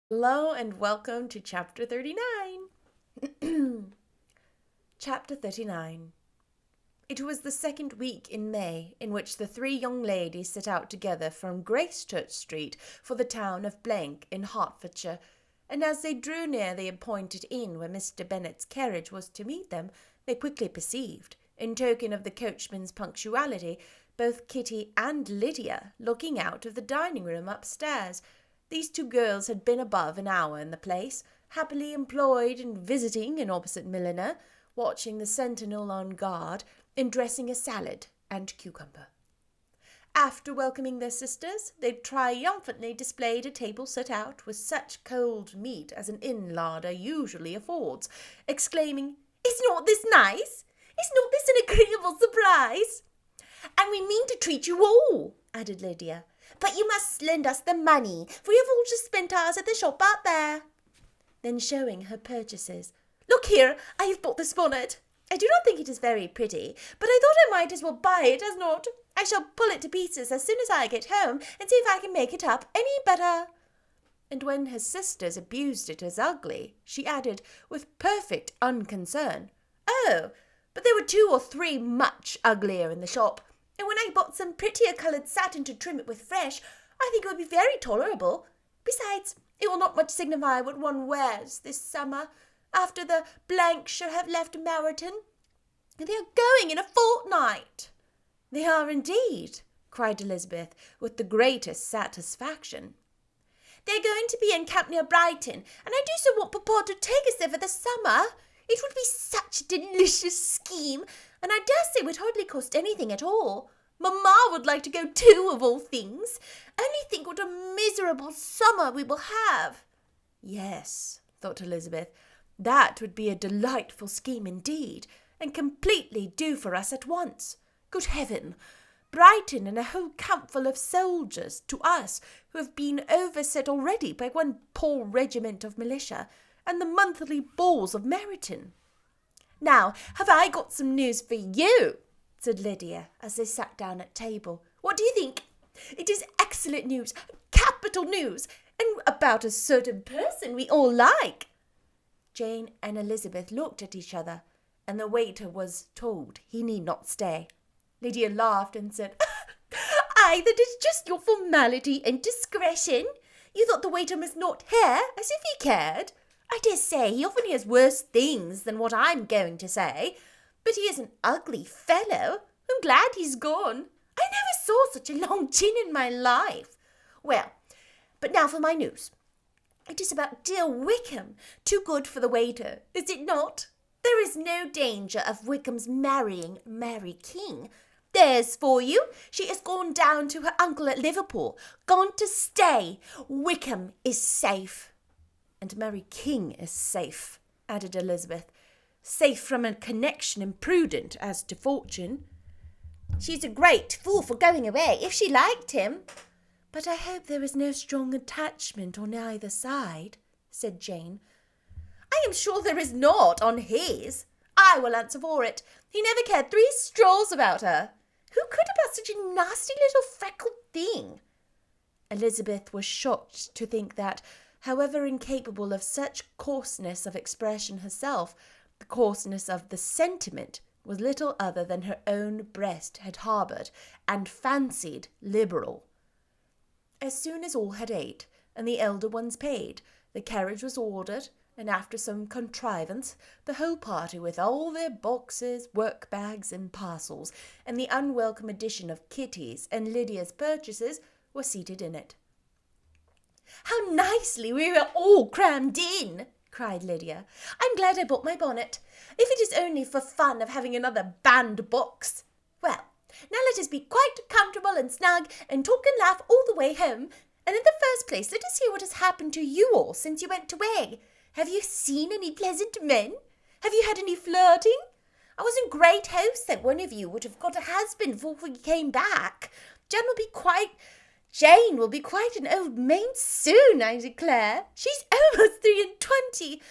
Hello and welcome to Chapter 39. Chapter 39. It was the second week in May in which the three young ladies set out together from Gracechurch Street for the town of Blank in Hertfordshire, and as they drew near the appointed inn where Mr. Bennet's carriage was to meet them, they quickly perceived, in token of the coachman's punctuality, both Kitty and Lydia looking out of the dining-room upstairs. These two girls had been above an hour in the place, happily employed in visiting an opposite milliner, watching the sentinel on guard, in dressing a salad and cucumber. After welcoming their sisters, they triumphantly displayed a table set out with such cold meat as an inn larder usually affords, exclaiming, "Is not this nice? Is not this an agreeable surprise?" "And we mean to treat you all," added Lydia. "But you must lend us the money, for we have all just spent ours at the shop out there." Then showing her purchases, "Look here, I have bought this bonnet. I do not think it is very pretty, but I thought I might as well buy it as not. I shall pull it to pieces as soon as I get home and see if I can make it up any better." And when her sisters abused it as ugly, she added, with perfect unconcern, "Oh, but there were 2 or 3 much uglier in the shop, and when I bought some prettier coloured satin to trim it with fresh, I think it would be very tolerable. Besides, it will not much signify what one wears this summer, after the blanks shall have left Meryton. They are going in a fortnight." "They are indeed," cried Elizabeth, with the greatest satisfaction. "They are going to be encamped near Brighton, and I do so want papa to take us there for the summer. It would be such a delicious scheme, and I dare say would hardly cost anything at all. Mamma would like to go too, of all things. Only think what a miserable summer we will have." Yes, thought Elizabeth, that would be a delightful scheme indeed, and completely do for us at once. Good heaven! Brighton and a whole campful of soldiers to us, who have been overset already by one poor regiment of militia, and the monthly balls of Meryton. "Now, have I got some news for you?" said Lydia, as they sat down at table. "What do you think? It is excellent news, capital news, and about a certain person we all like." Jane and Elizabeth looked at each other, and the waiter was told he need not stay. Lydia laughed and said, "Aye, that is just your formality and discretion. You thought the waiter must not hear, as if he cared. I dare say he often hears worse things than what I'm going to say. But he is an ugly fellow. I'm glad he's gone. I never saw such a long chin in my life. Well, but now for my news. It is about dear Wickham. Too good for the waiter, is it not? There is no danger of Wickham's marrying Mary King. There's for you. She has gone down to her uncle at Liverpool. Gone to stay. Wickham is safe." "And Mary King is safe," added Elizabeth. "Safe from a connection imprudent as to fortune." "She's a great fool for going away, if she liked him." "But I hope there is no strong attachment on either side," said Jane. "I am sure there is not on his. I will answer for it. He never cared 3 straws about her. Who could about such a nasty little freckled thing?" Elizabeth was shocked to think that, however incapable of such coarseness of expression herself, the coarseness of the sentiment was little other than her own breast had harboured and fancied liberal. As soon as all had ate, and the elder ones paid, the carriage was ordered, and after some contrivance, the whole party, with all their boxes, work-bags, and parcels, and the unwelcome addition of Kitty's and Lydia's purchases, were seated in it. "How nicely we were all crammed in!" cried Lydia. "I'm glad I bought my bonnet, if it is only for fun of having another bandbox. Well, now let us be quite comfortable and snug, and talk and laugh all the way home. And in the first place, let us hear what has happened to you all since you went away. Have you seen any pleasant men? Have you had any flirting? I was in great hopes that one of you would have got a husband before we came back. Jane will be quite an old maid soon, I declare. She's almost 23.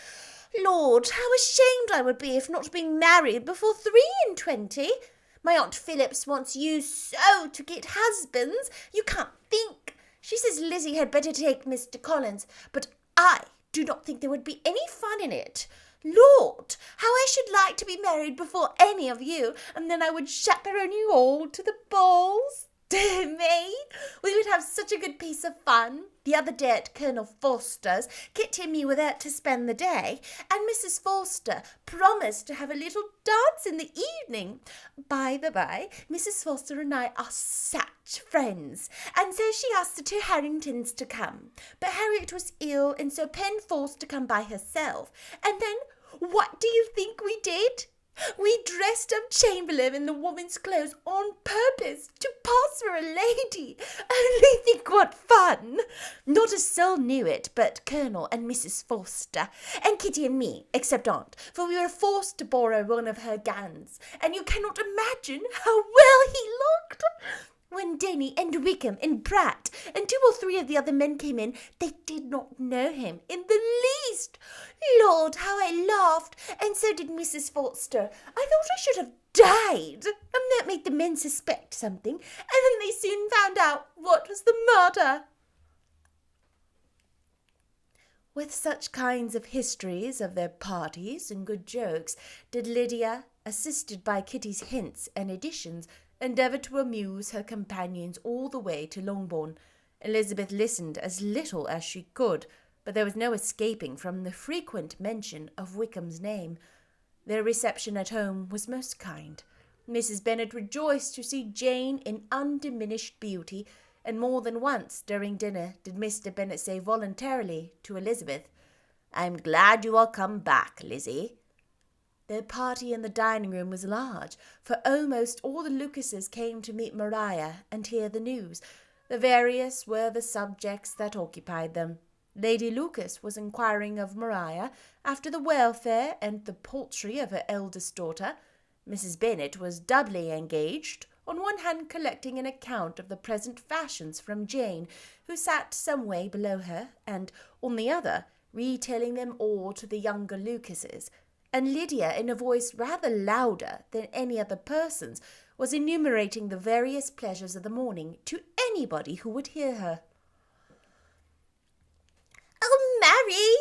Lord, how ashamed I would be if not being married before 23. My Aunt Phillips wants you so to get husbands. You can't think. She says Lizzie had better take Mr. Collins, but I do not think there would be any fun in it. Lord, how I should like to be married before any of you, and then I would chaperone you all to the balls. Dear me, we would have such a good piece of fun. The other day at Colonel Forster's, Kitty and me were there to spend the day, and Mrs. Forster promised to have a little dance in the evening. By the by, Mrs. Forster and I are such friends, and so she asked the two Harringtons to come. But Harriet was ill, and so Pen forced to come by herself. And then, what do you think we did? We dressed up Chamberlain in the woman's clothes on purpose to pass for a lady. Only think what fun! Not a soul knew it but Colonel and Mrs. Forster, and Kitty and me, except Aunt, for we were forced to borrow one of her gowns, and you cannot imagine how well he looked. When Denny and Wickham and Pratt and 2 or 3 of the other men came in, they did not know him in the least. Lord, how I laughed, and so did Mrs. Forster. I thought I should have died, and that made the men suspect something, and then they soon found out what was the matter. With such kinds of histories of their parties and good jokes did Lydia, assisted by Kitty's hints and additions, endeavoured to amuse her companions all the way to Longbourn. Elizabeth listened as little as she could, but there was no escaping from the frequent mention of Wickham's name. Their reception at home was most kind. Mrs. Bennet rejoiced to see Jane in undiminished beauty, and more than once during dinner did Mr. Bennet say voluntarily to Elizabeth, "I'm glad you are come back, Lizzie." Their party in the dining-room was large, for almost all the Lucases came to meet Maria and hear the news. The various were the subjects that occupied them. Lady Lucas was inquiring of Maria after the welfare and the poultry of her eldest daughter. Mrs. Bennet was doubly engaged, on one hand collecting an account of the present fashions from Jane, who sat some way below her, and, on the other, retelling them all to the younger Lucases, and Lydia, in a voice rather louder than any other person's, was enumerating the various pleasures of the morning to anybody who would hear her. "Oh, Mary,"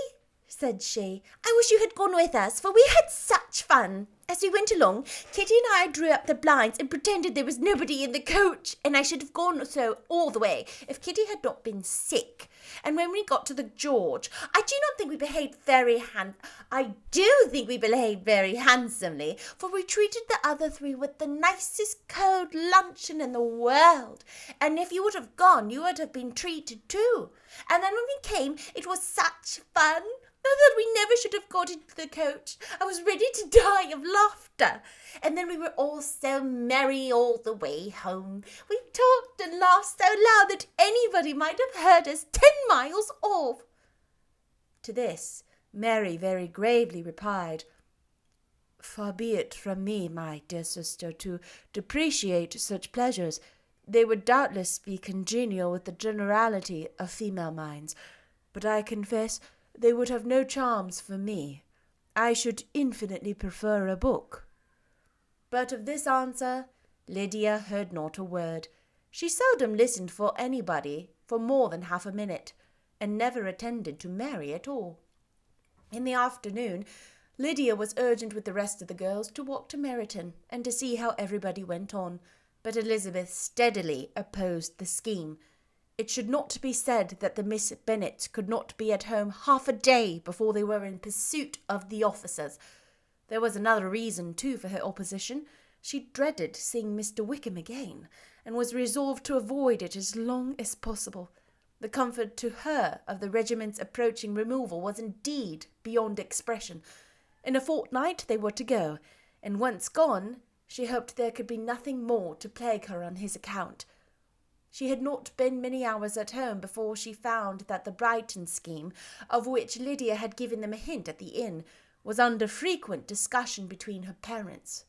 said she, "I wish you had gone with us, for we had such fun. As we went along, Kitty and I drew up the blinds and pretended there was nobody in the coach, and I should have gone so all the way if Kitty had not been sick. And when we got to the George, I do think we behaved very handsomely, for we treated the other 3 with the nicest cold luncheon in the world, and if you would have gone, you would have been treated too. And then when we came, it was such fun. I thought we never should have got into the coach. I was ready to die of laughter. And then we were all so merry all the way home. We talked and laughed so loud that anybody might have heard us 10 miles off." To this, Mary very gravely replied, "Far be it from me, my dear sister, to depreciate such pleasures. They would doubtless be congenial with the generality of female minds, but I confess they would have no charms for me. I should infinitely prefer a book." But of this answer Lydia heard not a word. She seldom listened for anybody for more than half a minute, and never attended to Mary at all. In the afternoon, Lydia was urgent with the rest of the girls to walk to Meryton, and to see how everybody went on, but Elizabeth steadily opposed the scheme. It should not be said that the Miss Bennets could not be at home half a day before they were in pursuit of the officers. There was another reason, too, for her opposition. She dreaded seeing Mr. Wickham again, and was resolved to avoid it as long as possible. The comfort to her of the regiment's approaching removal was indeed beyond expression. In a fortnight they were to go, and once gone, she hoped there could be nothing more to plague her on his account. She had not been many hours at home before she found that the Brighton scheme, of which Lydia had given them a hint at the inn, was under frequent discussion between her parents.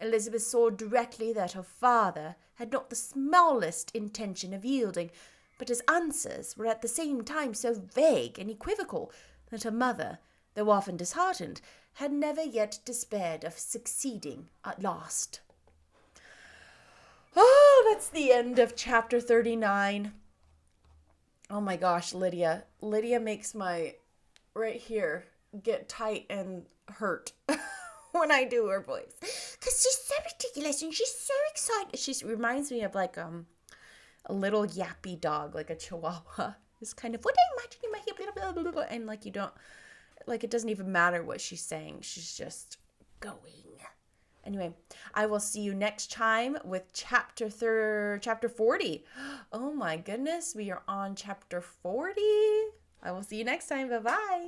Elizabeth saw directly that her father had not the smallest intention of yielding, but his answers were at the same time so vague and equivocal that her mother, though often disheartened, had never yet despaired of succeeding at last. Oh, that's the end of chapter 39. Oh my gosh, Lydia. Lydia makes my right here get tight and hurt when I do her voice. Because she's so ridiculous and she's so excited. She reminds me of like a little yappy dog, like a chihuahua. It's kind of, what I'm imagining my hip, blah, blah, blah, blah, and like you don't, like it doesn't even matter what she's saying. She's just going. Anyway, I will see you next time with chapter 40. Oh my goodness, we are on chapter 40. I will see you next time. Bye-bye.